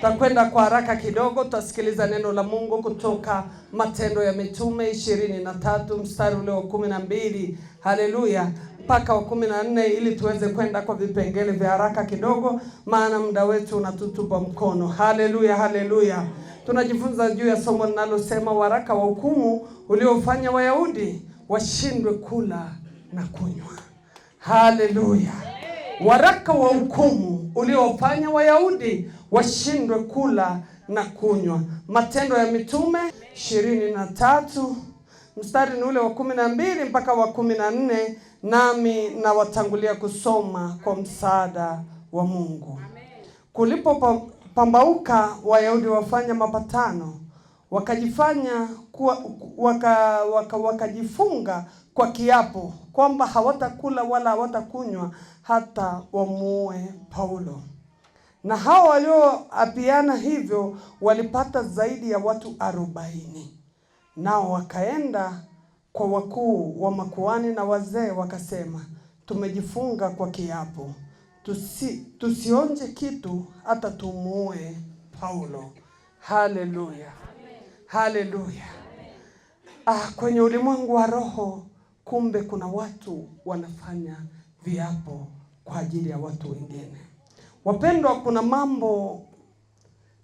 Tutakwenda kwa haraka kidogo, tutasikiliza neno la Mungu kutoka Matendo ya Mitume 23 mstari ule wa 12. Haleluya, mpaka wa 14, ili tuweze kwenda kwa vipengele vya haraka kidogo, maana muda wetu unatutupa mkono. Haleluya, haleluya. Tunajifunza juu ya somo linalosema waraka wa hukumu uliofanya Wayahudi washindwe kula na kunywa. Haleluya. Waraka wa hukumu uliofanya Wayahudi washindwe kula na kunywa. Matendo ya Mitume 23 mstari ule wa 12 mpaka wa 14, nami na watangulia kusoma kwa msaada wa Mungu. Kulipo pambauka, Wayahudi wafanya mapatano, wakajifanya wakajifunga kwa kiapo kwamba hawatakula wala hawatakunywa hata wamuue Paulo. Na hao walioapiana hivyo walipata zaidi ya watu 40. Nao wakaenda kwa wakuu wa makuhani na wazee wakasema, tumejifunga kwa kiapo tusionje kitu hata tumuue Paulo. Haleluya, haleluya. Kwenye ulimwengu wa roho, kumbe kuna watu wanafanya viapo kwa ajili ya watu wengine. Wapendwa,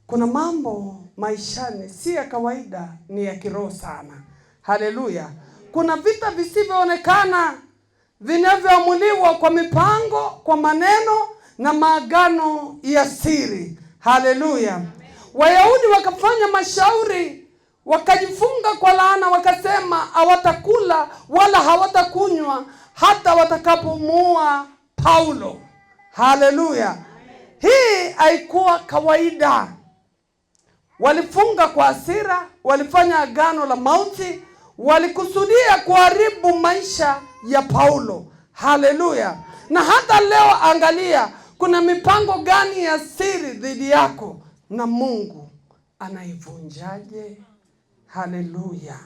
kuna mambo maishani si ya kawaida, ni ya kiroho sana. Haleluya. Kuna vita visivyoonekana vinavyoamuliwa kwa mipango, kwa maneno na maagano ya siri. Haleluya. Wayahudi wakafanya mashauri, wakajifunga kwa laana, wakasema hawatakula wala hawatakunywa hata watakapomuua Paulo. Haleluya. Hii haikuwa kawaida. Walifunga kwa hasira, walifanya agano la mauti, walikusudia kuharibu maisha ya Paulo. Haleluya. Na hata leo angalia, kuna mipango gani ya siri dhidi yako, na Mungu anaivunjaje? Haleluya,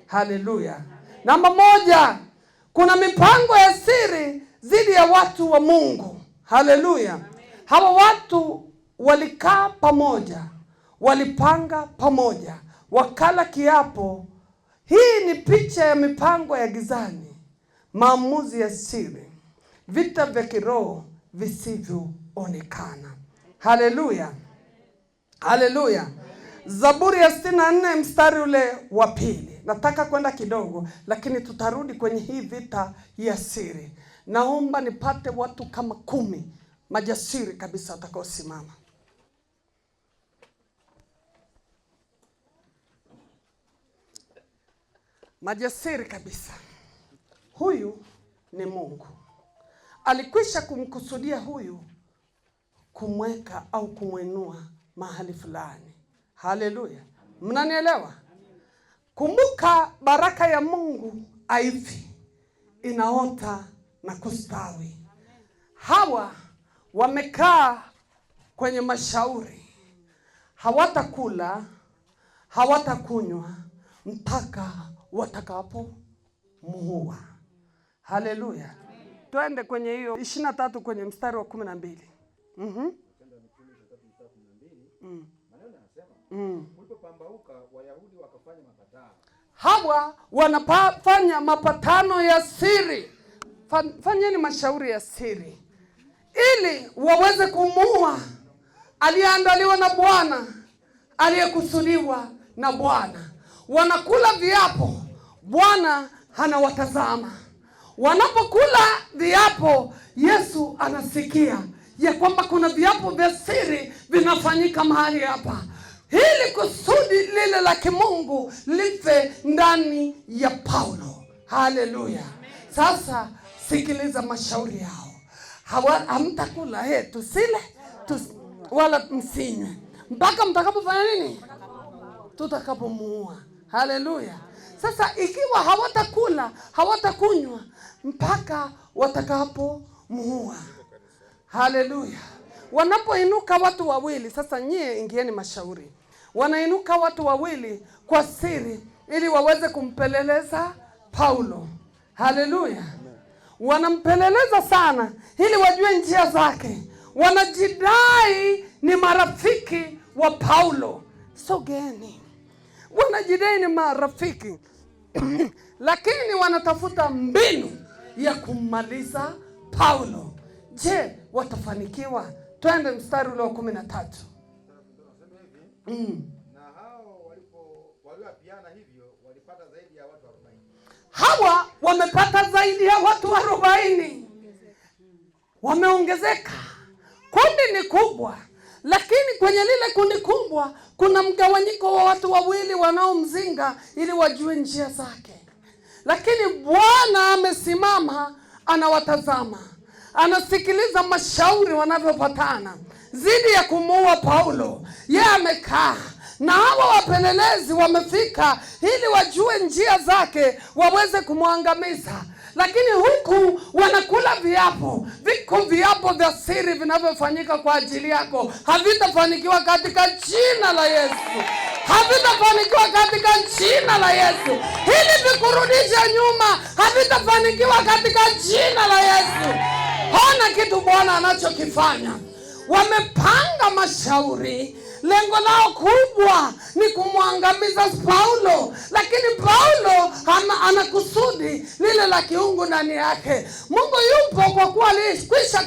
haleluya. Namba 1, kuna mipango ya siri dhidi ya watu wa Mungu. Haleluya. Hawa watu walikaa pamoja, walipanga pamoja, wakala kiapo. Hii ni picha ya mipango ya gizani, maamuzi ya siri, vita vya kiroho visivyoonekana. Haleluya, haleluya. Zaburi ya 64 mstari ule wa 2. Nataka kwenda kidogo, lakini tutarudi kwenye hii vita ya siri. Naomba nipate watu kama 10 majasiri kabisa watakaosimama. Majasiri kabisa. Huyu ni Mungu. Alikwisha kumkusudia huyu kumweka au kumwenua mahali fulani. Haleluya. Mnanielewa? Kumbuka, baraka ya Mungu haifi, inaota na kustawi. Hawa wamekaa kwenye mashauri, hawatakula, hawatakunywa mpaka watakapomuua. Haleluya. Twende kwenye hiyo 23 kwenye mstari wa 12. Ulipopambauka, Wayahudi wakafanya mapatano. Hawa wanafanya mapatano ya siri. Fanyeni mashauri ya siri ili waweze kumuua aliyeandaliwa na Bwana, aliyekusudiwa na Bwana. Wanakula viapo, Bwana anawatazama. Wanapokula viapo, Yesu anasikia ya kwamba kuna viapo vya siri vinafanyika mahali hapa, ili kusudi lile la kimungu life ndani ya Paulo. Haleluya. Sasa sikiliza mashauri yao. Hamtakula, tusile, wala msinywe mpaka mtakapofanya nini? Tutakapomuua. Haleluya. Sasa ikiwa hawatakula, hawatakunywa mpaka watakapomuua. Haleluya. Wanapoinuka watu wawili, sasa nyie ingieni mashauri. Wanainuka watu wawili kwa siri ili waweze kumpeleleza Paulo. Haleluya. Wanampeleleza sana ili wajue njia zake. Wanajidai ni marafiki wa Paulo. Sogeni. Wanajidai ni marafiki lakini wanatafuta mbinu ya kummaliza Paulo. Je, watafanikiwa? Twende mstari ule wa 13. Na hao walioapiana hivyo walipata zaidi ya watu 40. Hawa wamepata zaidi ya watu 40. Wameongezeka. Kundi ni kubwa, lakini kwenye lile kundi kubwa kuna mgawanyiko wa watu wawili wanaomzinga ili wajue njia zake. Lakini Bwana amesimama, anawatazama, anasikiliza mashauri wanavyopatana zidi ya kumuua Paulo. Yeye amekaa na hawa wapelelezi wamefika ili wajue njia zake waweze kumwangamiza. Lakini huku wanakula viapo. Viko viapo vya siri vinavyofanyika kwa ajili yako. Havitafanikiwa katika jina la Yesu. Havitafanikiwa katika jina la Yesu. Hili vikurudisha nyuma. Havitafanikiwa katika jina la Yesu. Hona kitu Bwana anachokifanya. Wamepanga mashauri. Lengo lao kubwa ni kumwangamiza Paulo, lakini Paulo ana kusudi lile la kiungu ndani yake. Mungu yupo kwa kuwa alikwisha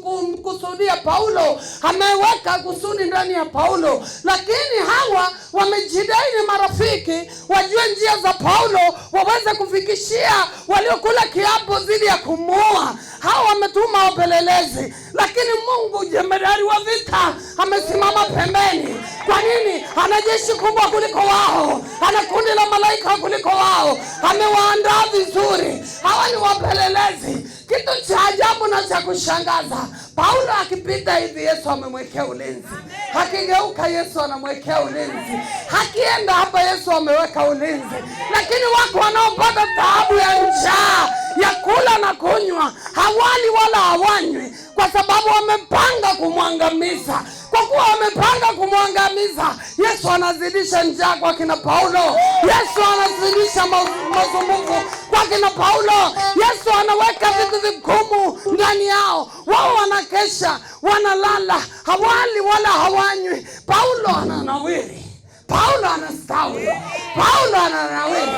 kumkusudia Paulo, ameweka kusudi ndani ya Paulo. Lakini hawa wamejidai ni marafiki, wajue njia za Paulo, waweze kufikishia waliokula kiapo dhidi ya kumuua. Hawa wametuma wapelelezi, lakini Mungu jemedari wa vita amesimama pembeni. Kwa nini? Ana jeshi kubwa kuliko wao, ana kundi la malaika kuliko wao, amewaandaa vizuri. Hawa ni wapelelezi. Kitu cha ajabu na cha kushangaza, Paulo akipita hivi Yesu amemwekea ulinzi. Akigeuka Yesu anamwekea ulinzi. Akienda hapa Yesu ameweka ulinzi. Lakini wako wanaopata taabu ya njaa ya kula na kunywa, hawali wala hawanywi, kwa sababu wamepanga kumwangamiza. Kwa kuwa wamepanga kumwangamiza, Yesu anazidisha njaa kwa kina Paulo. Yesu anazidisha masumbufu kwa kina Paulo. Yesu anaweka vitu vigumu ndani yao. Wao wanakesha, wanalala, hawali wala hawanywi. Paulo ananawiri. Paulo anastawi. Paulo ananawiri.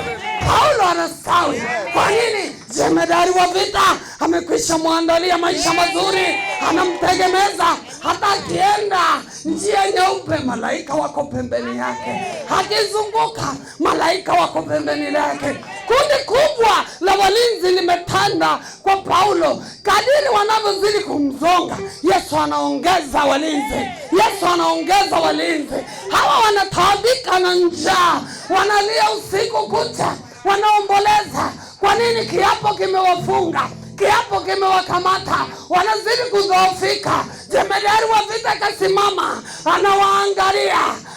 Paulo anastawi. Kwa nini? Jemedari wa vita amekwisha muandalia maisha mazuri, anamtegemeza. Hata akienda njia nyeupe, malaika wako pembeni yake. Akizunguka, malaika wako pembeni yake. Kundi kubwa la walinzi limetanda kwa Paulo. Kadiri wanavyozidi kumzonga, Yesu anaongeza walinzi. Yesu anaongeza walinzi. Hawa wanataabika na njaa, wanalia usiku kucha, wanaomboleza. Kwa nini? Kiapo kimewafunga, kiapo kimewakamata, wanazidi kudhoofika. Jemedari wa vita kasimama,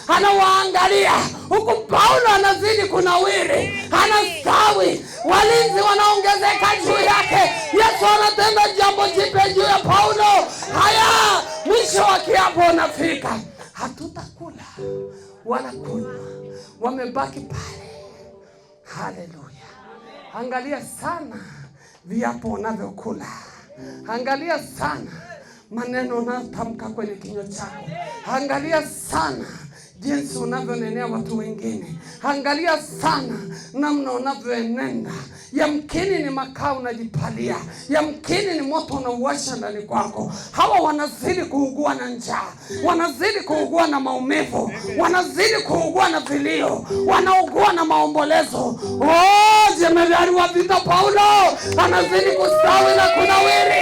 anawaangalia. Huku Paulo anazidi kunawiri, anastawi. Walinzi wanaongezeka juu yake. Yesu anatenda jambo jipya juu ya Paulo. Haya, mwisho wa kiapo unafika. Hatutakula wala kunywa. Wamebaki pale. Haleluya. Angalia sana viapo unavyokula. Angalia sana maneno unayotamka kwenye kinywa chako. Angalia sana jinsi unavyonenea watu wengine. Angalia sana namna unavyoenenda. Yamkini ni makaa unajipalia, yamkini ni moto unauwasha ndani kwako. Hawa wanazidi kuugua na njaa, wanazidi kuugua na maumivu, wanazidi kuugua na vilio, wanaugua na maombolezo. Jemedari wa vita Paulo anazidi kustawi na kunawiri.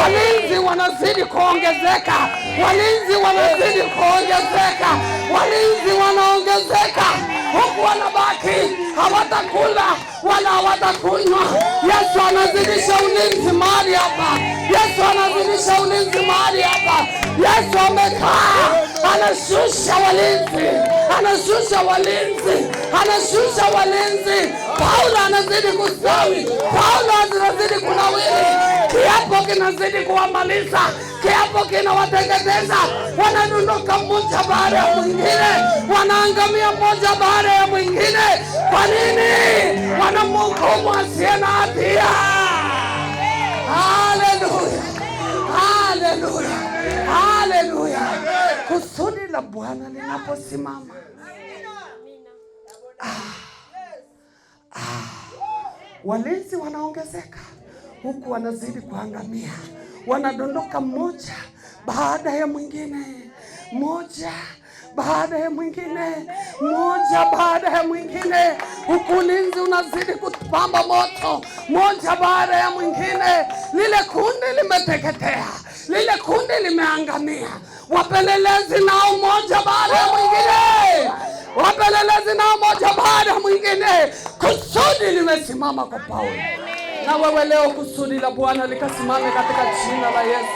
Walinzi wanazidi kuongezeka. Walinzi wanazidi kuongezeka. Walinzi wanaongezeka. Huku wanabaki, hawatakula wala hawatakunywa. Yesu anazidisha ulinzi mahali hapa. Yesu anazidisha ulinzi mahali hapa. Yesu amekaa, anashusha walinzi. Anashusha walinzi. Anashusha walinzi. Paulo anazidi kustawi. Paulo anazidi kunawiri. Kiapo kinazidi kuwamaliza. Kiapo kinawateketeza. Wanadondoka mmoja baada ya mwingine. Wanaangamia mmoja baada ya mwingine. Kwa nini? Wanamhukumu asiye na hatia. Haleluya. Haleluya. Haleluya. Kusudi la Bwana linaposimama, walinzi wanaongezeka, huku wanazidi kuangamia. Wanadondoka mmoja baada ya mwingine, mmoja baada ya mwingine, mmoja baada ya mwingine, huku ulinzi unazidi kupamba moto, mmoja baada ya mwingine. Lile kundi limeteketea, lile kundi limeangamia. Wapelelezi nao mmoja baada ya mwingine, wapelelezi nao mmoja baada ya mwingine. Kusudi limesimama kwa Paulo. Na wewe leo kusudi la Bwana likasimame katika jina la Yesu.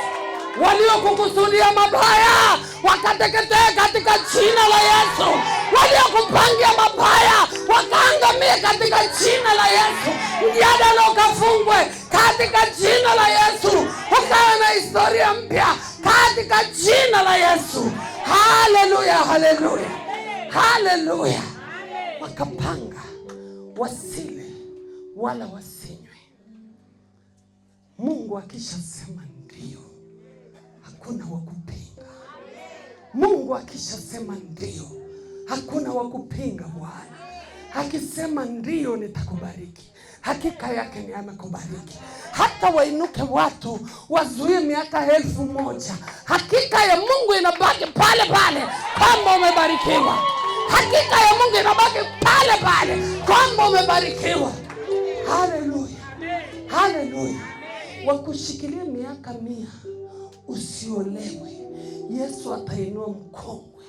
Waliokukusudia mabaya wakateketee katika jina la Yesu. Waliokupangia mabaya wakaangamie katika jina la Yesu. Mjadala ukafungwe katika jina la Yesu. Ukawe na historia mpya katika jina la Yesu. Haleluya, haleluya, haleluya. Wakapanga wasile wala wasinywe. Mungu akishasema ndio, hakuna wa kupinga. Mungu akishasema ndio, hakuna wa kupinga. Bwana akisema ndio, nitakubariki, hakika yake ni amekubariki. Hata wainuke watu wazuie miaka 1000, hakika ya Mungu inabaki pale pale kwamba umebarikiwa. Hakika ya Mungu inabaki pale pale kwamba umebarikiwa. Haleluya, haleluya. Wakushikilia miaka 100 usiolewe, Yesu atainua mkongwe,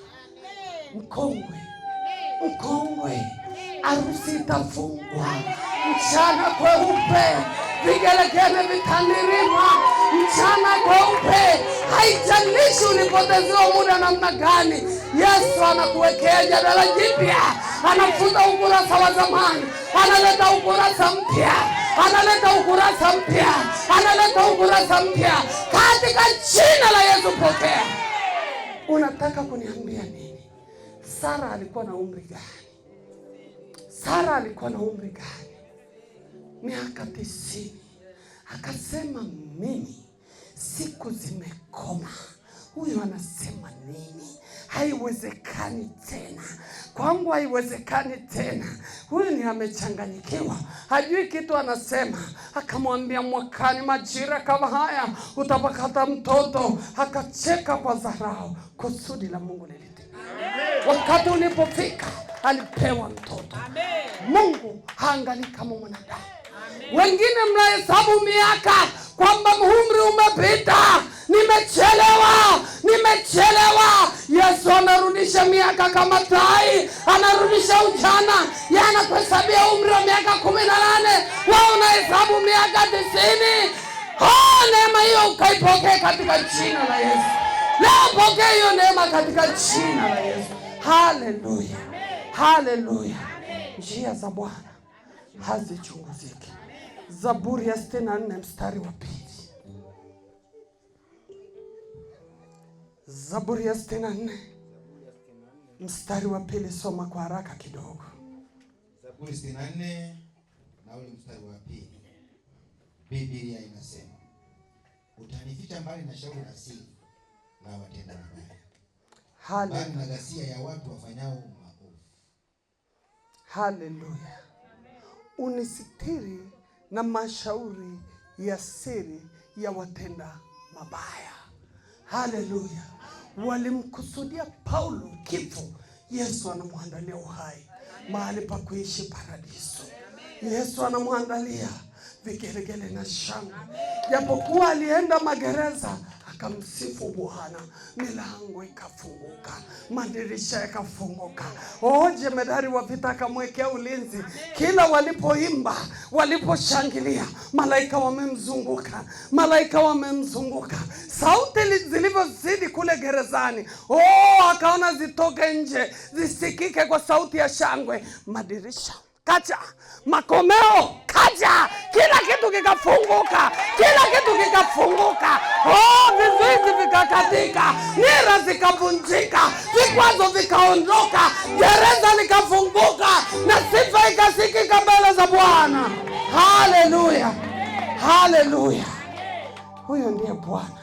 mkongwe, mkongwe. Harusi itafungwa mchana kweupe, vigelegele vitandirima mchana kweupe. Haijalishi ulipotezewa muda namna gani, Yesu anakuwekea jadala jipya. Anafuta ukurasa wa zamani, analeta ukurasa mpya, analeta ukurasa mpya, analeta ukurasa mpya katika jina la Yesu. Pokea. Unataka kuniambia nini? Sara alikuwa na umri gani? Sara alikuwa na umri gani? Miaka 90. Akasema mimi siku zimekoma. Huyu anasema nini? Haiwezekani tena. Kwangu haiwezekani tena. Huyu ni amechanganyikiwa, hajui kitu anasema. Akamwambia mwakani majira kama haya utapata mtoto. Akacheka kwa dharau. Kusudi la Mungu lilitimia. Wakati ulipofika alipewa mtoto. Mungu haangalii kama mwanadamu. Wengine mnahesabu miaka kwamba umri umepita, nimechelewa, nimechelewa. Yesu anarudisha miaka kama tai, anarudisha ujana. Yeye anakuhesabia umri wa miaka 18, wewe unahesabu miaka 90. Neema hiyo ukaipokea katika jina la Yesu. Leo pokea hiyo neema katika jina la Yesu. Haleluya, haleluya. Njia za Bwana hazichunguziki. Zaburi ya 64 mstari wa 2. Zaburi ya 64 mstari wa 2. Soma kwa haraka kidogo. Zaburi 64 na ule mstari wa 2. Biblia inasema, utanificha mbali na shauri la siri la watenda mabaya, mbali na ghasia ya watu wafanyao maovu. Haleluya. Unisitiri na mashauri ya siri ya watenda mabaya. Haleluya. Walimkusudia Paulo kifo, Yesu anamwandalia uhai, mahali pa kuishi paradiso. Yesu anamwandalia vigelegele na shangwe. Japokuwa alienda magereza, akamsifu Bwana, milango ikafunguka, madirisha yakafunguka. Jemedari wa vita akamwekea ulinzi. Kila walipoimba, waliposhangilia, malaika wamemzunguka, malaika wamemzunguka. Sauti zilivyozidi kule gerezani, akaona zitoke nje, zisikike kwa sauti ya shangwe. Madirisha kaja, makomeo kaja, kila kitu kikafunguka, kila kitu kikafunguka. Vizuizi vikakatika, nira zikavunjika, vikwazo vikaondoka, gereza likafunguka, na sifa ikasikika mbele za Bwana. Haleluya, haleluya. Huyo ndiye Bwana.